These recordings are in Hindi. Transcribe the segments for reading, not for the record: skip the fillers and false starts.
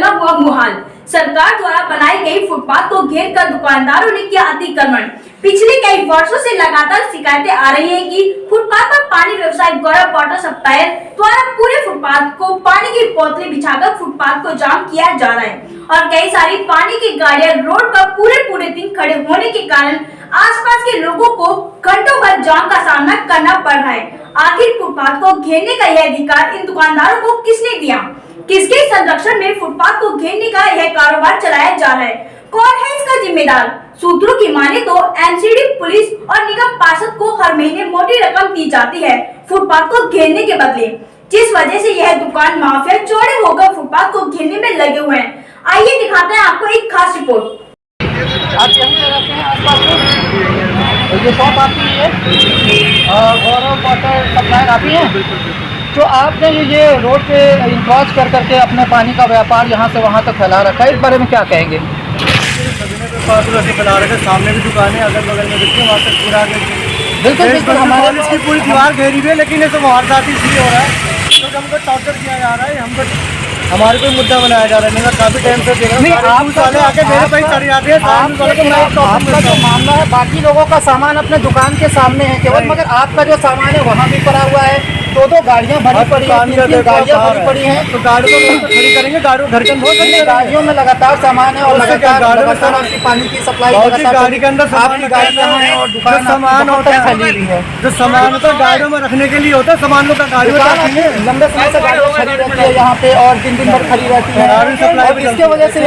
बना हुआ मुहाल। सरकार द्वारा बनाई गई फुटपाथ को घेर कर दुकानदारों ने किया अतिक्रमण। पिछले कई वर्षों से लगातार शिकायतें आ रही हैं कि फुटपाथ पर पानी व्यवसायी गौरव वाटर सप्लायर द्वारा पूरे फुटपाथ को पानी की बोतलें बिछाकर फुटपाथ को जाम किया जा रहा है और कई सारी पानी की गाड़ियां रोड पर पूरे दिन खड़े होने के कारण आसपास के लोगों को घंटों भर जाम का सामना करना पड़ रहा है। आखिर फुटपाथ को घेरने का यह अधिकार इन दुकानदारों को किसने दिया? किसके संरक्षण में फुटपाथ को घेरने का यह कारोबार चलाया जा रहा है? कौन है इसका जिम्मेदार? सूत्रों की माने तो एमसीडी, पुलिस और निगम पार्षद को हर महीने मोटी रकम दी जाती है फुटपाथ को घेरने के बदले, जिस वजह से यह दुकान माफिया चौड़े होकर फुटपाथ को घेरने में लगे हुए हैं। आइए दिखाते हैं आपको एक खास रिपोर्ट। आप यहीं रहते हैं आसपास में? ये शॉप आपकी है, गौरव वाटर सप्लायर आप ही हैं? जो आपने ये रोड पे इंक्रोच कर करके अपने पानी का व्यापार यहाँ से वहाँ तक फैला रखा है, इस बारे में क्या कहेंगे? से फैला रखे, सामने भी दुकानें अगल बगल में देखिए, वहाँ तक पूरा बिल्कुल हमारे इसकी पूरी दीवार घेरी हुई है, लेकिन ये सब वारदात इसलिए हो रहा है क्योंकि हमको टॉर्चर किया जा रहा है, हमको हमारे कोई मुद्दा बनाया जा रहा है। मेरा काफी टाइम से देख रहा हूं, आप वाले आके मेरे पे चढ़ जाते हैं। आपका जो मामला है, बाकी लोगों का सामान अपने दुकान के सामने है केवल, मगर आपका जो सामान है वहाँ भी पड़ा हुआ है। दो गाड़ियाँ भरी पड़ी है, गाड़ियाँ भरी पड़ी हैं, तो गाड़ियों को खड़ी करेंगे, गाड़ियों घर गाड़ियों में लगातार सामान है और लगातार आपकी पानी की सप्लाई गाड़ी के अंदर है और दुकान सामान होता है फैली हुई है। जो सामान होता है गाड़ियों में रखने के लिए होता है, सामान लोग गाड़ी में लंबे समय से गाड़ियाँ खड़ी रहती है यहाँ पे और दिन भर खड़ी रहती है और इसके वजह से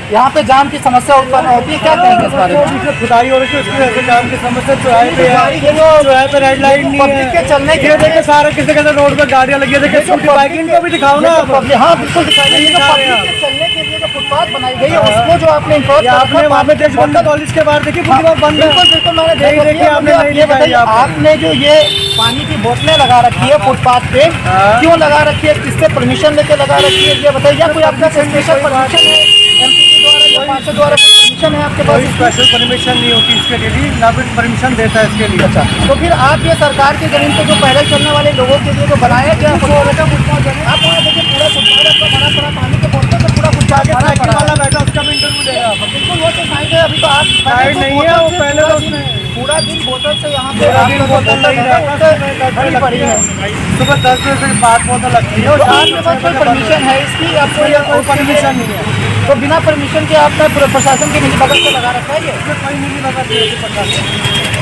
यहाँ पे जाम की समस्या उत्पन्न होती है। क्या कहेंगे इस बारे में? खुदाई हो रही है, उसकी वजह से जाम की समस्या चौराहे पे रेड लाइट नहीं है, के चलने के देखिए सारे किसी कहते रोड पे गाड़ियाँ लगी है, देखिए छोटी बाइक इनको भी दिखाओ ना। हाँ बिल्कुल दिखाई, चलने के लिए जो फुटपाथ बनाई गई है उसको जो आपने आपने वहाँ पे देशबंधु कॉलेज के बाहर देखिए पूरी बार बंद है। बिल्कुल मैंने देखिए, आपने जो ये पानी की बोतलें लगा रखी है फुटपाथ पे, क्यों लगा रखी है, किससे परमिशन लेके लगा रखी है ये बताइए? कोई आपका स्पेशल परमिशन है एमसीडी द्वारा या पार्षद द्वारा परमिशन है आपके पास? स्पेशल परमिशन नहीं होती इसके लिए, ना फिर परमिशन देता है इसके लिए। अच्छा, तो फिर आप ये सरकार की जमीन पे जो पैदल चलने वाले लोगों के लिए जो बनाया गया आप वहाँ देखिए पूरा फुटपाथ आपका बड़ा बड़ा पानी के बोतल पे पूरा फुटपाथ वाला बैठा, उसका भी इंटरव्यू लेगा। बिल्कुल वो तो साइड है, अभी तो आप साइड नहीं है, वो पहले तो उसने पूरा दिन बोतल से यहाँ पे बोतल नहीं रहता पड़ी है। सुबह 10 बजे से 5 बोतल लगती है और आपके पास कोई परमिशन है इसकी? आपको कोई परमिशन नहीं है, तो बिना परमिशन के आपने प्रशासन के मिली भगत से लगा रखा है ये? कोई मिली भगत नहीं।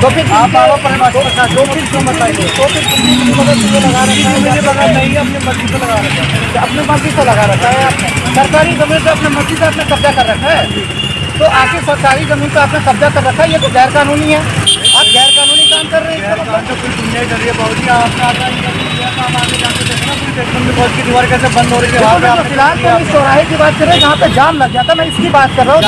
तो फिर आप दो फिर क्यों बताइए? तो फिर मिली भगत से लगा रखा है? मिली भगत नहीं है, अपनी मर्जी से लगा रखा है। अपनी मर्जी से लगा रखा है आपने? सरकारी जमीन पे अपनी मर्जी से आपने कब्जा कर रखा है? तो आखिर सरकारी जमीन पे आपने कब्जा कर रखा है, ये तो गैर कानूनी है। आप गैर कानूनी काम कर रहे हैं। तो कोई दुनिया कर रही है बहुत ही, आपने आता काम आगे जाके देखना पूरी देशबंधु कॉलेज की दीवार कैसे बंद हो रही है। फिलहाल तो इस चौराहे की बात करें जहाँ पे जाम लग जाता, मैं इसकी बात कर रहा हूँ।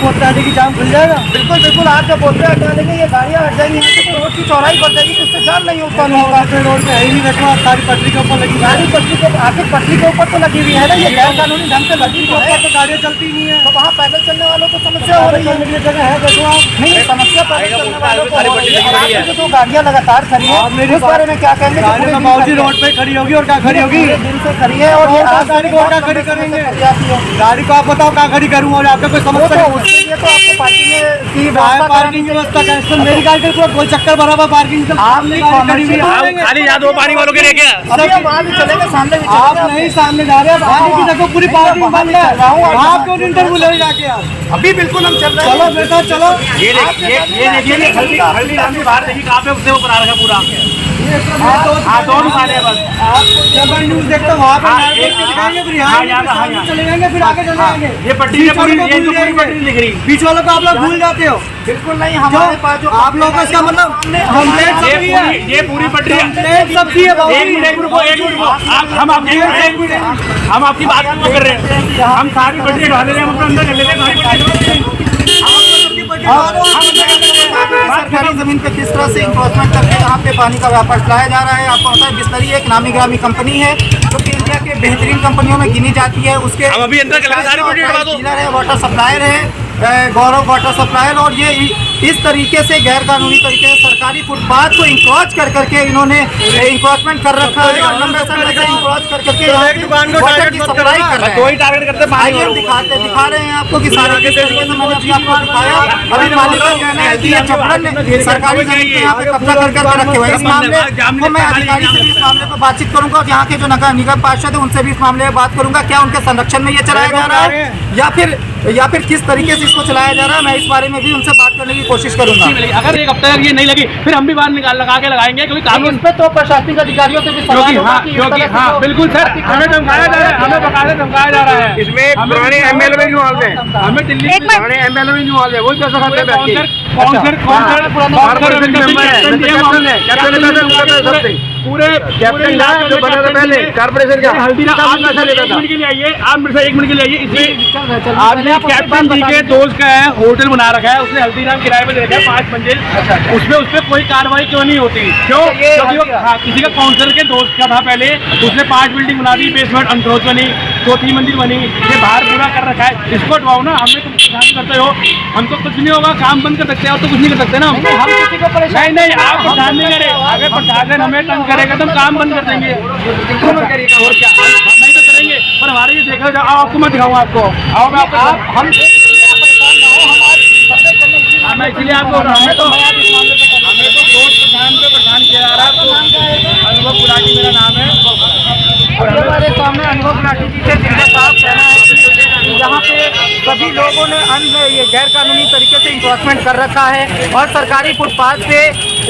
बोलते की जाम खुल जाएगा। बिल्कुल बिल्कुल, आप जब बोलते हैं हटा देंगे, ये गाड़ियाँ हट जाएंगी, तो रोड की चौड़ाई बढ़ जाएगी, जिससे जाम नहीं उत्पन्न होगा। रोड पे है ही नहीं, देखो सारी पटरी के ऊपर लगी, सारी पटरी के आखिर पटरी के ऊपर तो लगी हुई है ना, ये गैर कानूनी ढंग से लगी हुई है, तो गाड़ियाँ चलती नहीं है, तो वहाँ पैदल चलने वालों को समस्या हो रही है। जगह है, देखो आप नहीं, समस्या पैदल चलने वालों को हो रही है। जो गाड़ियाँ लगातार खड़ी है, इस बारे में क्या कहेंगे? बाबूजी रोड पे खड़ी होगी और क्या खड़ी होगी? दिन से खड़ी है और ये गाड़ी को क्या खड़ी करेंगे? गाड़ी को आप बताओ क्या खड़ी करूँ और आपका कोई समस्या? उसके लिए तो आपको पार्टी में की पार्किंग की व्यवस्था कैसे? मेरी गाड़ी का कोई चक्कर भरा पार्किंग खाली याद हो पानी वालों के लिए क्या? चलेंगे सामने, आप नहीं सामने जा रहे, आगे की देखो पूरी पार्किंग बंद है। आप क्यों इंटरव्यू ले जाके आप? अभी बिल्कुल हम चल रहे हैं। चलो बेटा चलो, ये देखिए हल्दी राम बाहर देखिए कहाँ पे उससे ऊपर आ रखा पूरा। हाँ, दो दुकानें बस। आप जब न्यूज देखते हो वहाँ पे दिखाएंगे, फिर यहाँ चले जाएंगे, फिर आगे चले जाएंगे। ये पट्टी पूरी दिख रही, बीच वालों को आप लोग भूल जाते हो। बिल्कुल नहीं, हमारे पास जो आप लोगों का इसका मतलब ये पूरी पट्टी सबकी है। एक मिनट रुको, हम आपकी बात क्यों कर रहे हैं? हम सारी पट्टी ढा ले रहे हैं, हम अपने अंदर कर ले रहे हैं। सरकारी जमीन पे किस तरह से इंक्रोचमेंट करके यहाँ पे पानी का व्यापार चलाया जा रहा है? आपको पता है बिस्लरी एक नामी ग्रामी कंपनी है जो कि इंडिया के बेहतरीन कंपनियों में गिनी जाती है। उसके हम अभी अंदर चले, सारी पट्टी ढवा दो। डीलर है, वाटर सप्लायर है गौरव वाटर सप्लायर, और ये इस तरीके से गैर कानूनी तरीके से सरकारी फुटपाथ को इंक्रोच कर करके इन्होंने इंक्रोचमेंट कर रखा है और लंबे समय से इंक्रोच कर करके यहाँ पे वाटर की सप्लाई कर रहे हैं। कोई टारगेट करते हैं आइए हम दिखा रहे हैं आपको कि सारे किस तरीके से मैंने अभी आपको दिखाया। अभी मालिक का कहना है कि ये जबरन सरकारी जमीन पे यहाँ पे कब्जा करके रखे हुए हैं। इस मामले को मैं अधिकारी से भी इस मामले पर बातचीत करूंगा और यहाँ के जो नगर निगम पार्षद है उनसे भी इस मामले में बात करूंगा, क्या उनके संरक्षण में ये चलाया जा रहा है या फिर किस तरीके से इसको चलाया जा रहा है। मैं इस बारे में भी उनसे बात करने की कोशिश करूंगा। अगर एक हफ्ते तक ये नहीं लगी फिर हम भी बाहर लगा के लगाएंगे, क्योंकि कानून इस पे तो प्रशासनिक अधिकारियों से भी सवाल होगा कि बिल्कुल सर, हमें धमकाया जा रहा है, हमें बकायदा धमकाया जा रहा है। इसमें पुराने एमएलए भी इन्वॉल्व हैं, हमें दिल्ली पुराने एमएलए भी इन्वॉल्व है, वही कैसे करते हैं पूरे पहले कारपोरेशन का हल्दीराम आप मेरे से 1 मिनट के लिए आइए। इसमें आपने कैप्टन जी के दोस्त का है होटल बना रखा है, उसने हल्दीराम किराए पे दे रखा है 5 मंजिल, उसमें कोई कार्रवाई क्यों नहीं होती? क्यों? क्योंकि वो किसी का काउंसलर के दोस्त का था पहले, उसने 5 बिल्डिंग बना दी, बेसमेंट अनक्रोच बनी, 4थी मंजिल बनी, ये बाहर पूरा कर रखा है। इसको हटवाओ ना, हमें तुम परेशान करते हो, हमको कुछ नहीं होगा, काम बंद कर सकते हो तो कुछ नहीं कर सकते ना हम किसी को परेशान नहीं, आप परेशान नहीं करे। अगर प्रशासन हमें तंग करेगा तो हम काम बंद कर देंगे और क्या, हम नहीं तो करेंगे। पर हमारे ये देखा जाओ, आपको मैं दिखाऊंगा, आपको आओ मैं आपको हम इसलिए आपको हमें तो रोज परेशान किया जा रहा है। तो अनुभव गुलाटी मेरा नाम है और हमारे सामने अनुभव गुलाटी जी से जिनका साफ कहना है कि यहाँ पे सभी लोगों ने ये गैर कानूनी तरीके से इंक्रोचमेंट कर रखा है और सरकारी फुटपाथ पे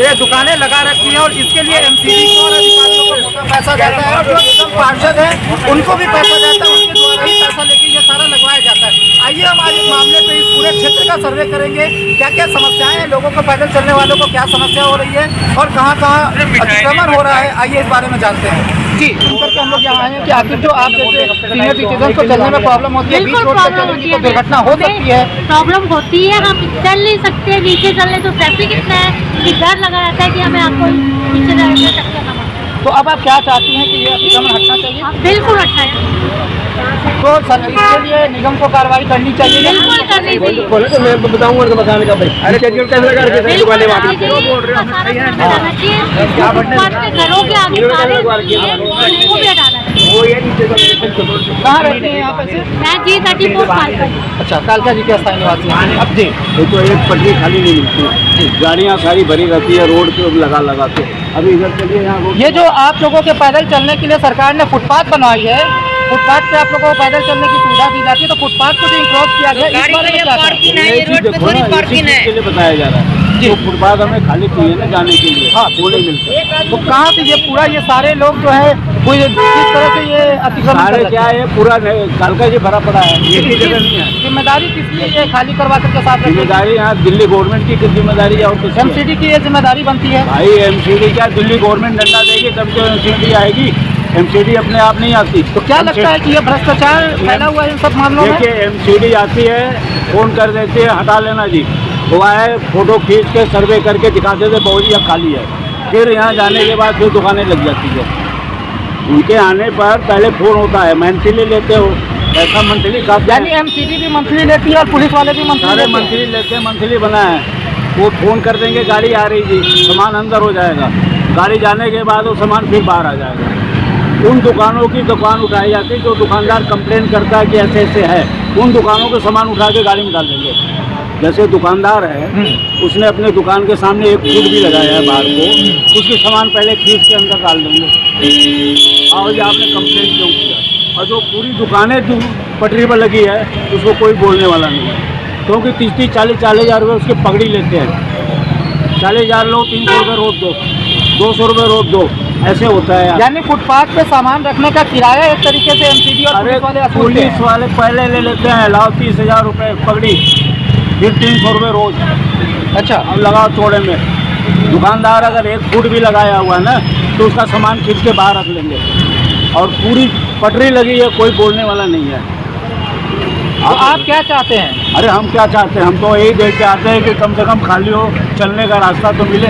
ये दुकानें लगा रखी हैं और इसके लिए एमसीडी को और अधिकारियों को मोटा पैसा जाता है और जो निगम पार्षद हैं उनको भी पैसा जाता है, उनके द्वारा ही पैसा लेके ये सारा लगवाया जाता है। आइए हम आज इस मामले पे इस पूरे क्षेत्र का सर्वे करेंगे, क्या क्या समस्याएं हैं, लोगों को पैदल चलने वालों को क्या समस्या हो रही है और कहाँ कहाँ अतिक्रमण हो रहा है। आइए इस बारे में जानते हैं जी। करके हम लोग यहाँ आए हैं कि आखिर जो आप जैसे सीनियर सिटीजन को चलने में प्रॉब्लम होती है, बीच रोड पर चलेंगे तो दुर्घटना हो सकती है, प्रॉब्लम होती है, हम चल नहीं सकते, नीचे चलने तो ट्रैफिक इतना है कि डर लगा रहता है कि हमें आपको नीचे जाने टक्कर ना मारे। तो अब आप क्या चाहती हैं कि ये अतिक्रमण हटना चाहिए? बिल्कुल हटना है, तो सर इसके लिए निगम को कार्रवाई करनी चाहिए। बिल्कुल करनी चाहिए, बोले तो मैं बताऊंगा उनको बताने का भाई। अरे शेड्यूल कैसे करके बिल्कुल करनी चाहिए, हटाना चाहिए, फुटपाथ पे घरों के आगे काले उनको भी हटाना चाहिए। कहाँ रहते हैं यहाँ पे से? मैं G34 कालका। अच्छा, कालका जी के स्थायी निवासी हैं। अब जी तो एक पटरी खाली नहीं मिलती, गाड़ियाँ सारी भरी रहती है रोड पे लगा के। अभी इधर चलिए यहाँ ये जो आप लोगों के पैदल चलने के लिए सरकार ने फुटपाथ बनवाई है, फुटपाथ पे आप लोगों को पैदल चलने की सुविधा दी जाती है, तो फुटपाथ को जो इंक्रोच किया गया इस बारे में क्या लिए बताया जा रहा है जो फुटपाथ हमें खाली चाहिए ना जाने के लिए। हाँ, वो नहीं मिलते। तो कहाँ से ये पूरा ये सारे लोग जो है कोई किस तरह से ये अतिक्रमण सारे क्या है, पूरा कालका जी भरा पड़ा है, एक ही जगह नहीं है। जिम्मेदारी किसकी है ये खाली करवा करके साथ रखने की? जिम्मेदारी यहाँ दिल्ली गवर्नमेंट की जिम्मेदारी है और किसकी है? एमसीडी की ये जिम्मेदारी बनती है। भाई एमसीडी क्या, दिल्ली गवर्नमेंट डंडा देगी तब तो एमसीडी आएगी, एमसीडी अपने आप नहीं आती। तो क्या लगता है कि ये भ्रष्टाचार फैला हुआ है इन सब मामलों में? देखिए एमसीडी आती है, फोन कर देती है हटा लेना जी, वो आए फोटो खींच के सर्वे करके दिखा देते बहुत ही खाली है, फिर यहाँ जाने के बाद फिर दुकानें लग जाती है। उनके आने पर पहले फोन होता है, मंथली लेते हो पैसा, मंथली का यानी एमसीडी भी मंथली लेती है और पुलिस वाले भी सारे मंथली लेते हैं, मंथली बना है। वो फोन कर देंगे गाड़ी आ रही थी, सामान अंदर हो जाएगा, गाड़ी जाने के बाद वो सामान फिर बाहर आ जाएगा। उन दुकानों की दुकान उठाई जाती है, जो दुकानदार कंप्लेन करता है कि ऐसे ऐसे है, उन दुकानों के सामान उठा के गाड़ी में डाल देंगे। जैसे दुकानदार है उसने अपने दुकान के सामने एक फूड भी लगाया है बाहर को, उसके सामान पहले खींच के अंदर डाल देंगे और ये आपने कंप्लेन क्यों किया। और जो पूरी दुकानें जो पटरी पर लगी है उसको कोई बोलने वाला नहीं है, क्योंकि 30-40 हज़ार रुपये उसके पगड़ी लेते हैं। 40,000 लो, 300 रुपये रोक दो, 200 रुपये रोक दो, ऐसे होता है। यानी फुटपाथ पे सामान रखने का किराया एक तरीके से एमसीडी और पुलिस वाले पहले ले लेते हैं, लाओ 30,000 रुपये पगड़ी, फिर 300 रुपये रोज। अच्छा, अब लगाओ चौड़े में। दुकानदार अगर एक फुट भी लगाया हुआ है ना तो उसका सामान खींच के बाहर रख लेंगे, और पूरी पटरी लगी है, कोई बोलने वाला नहीं है। तो आप क्या चाहते हैं? अरे हम क्या चाहते हैं, हम तो यही देख के आते हैं कि कम से कम खाली हो, चलने का रास्ता तो मिले।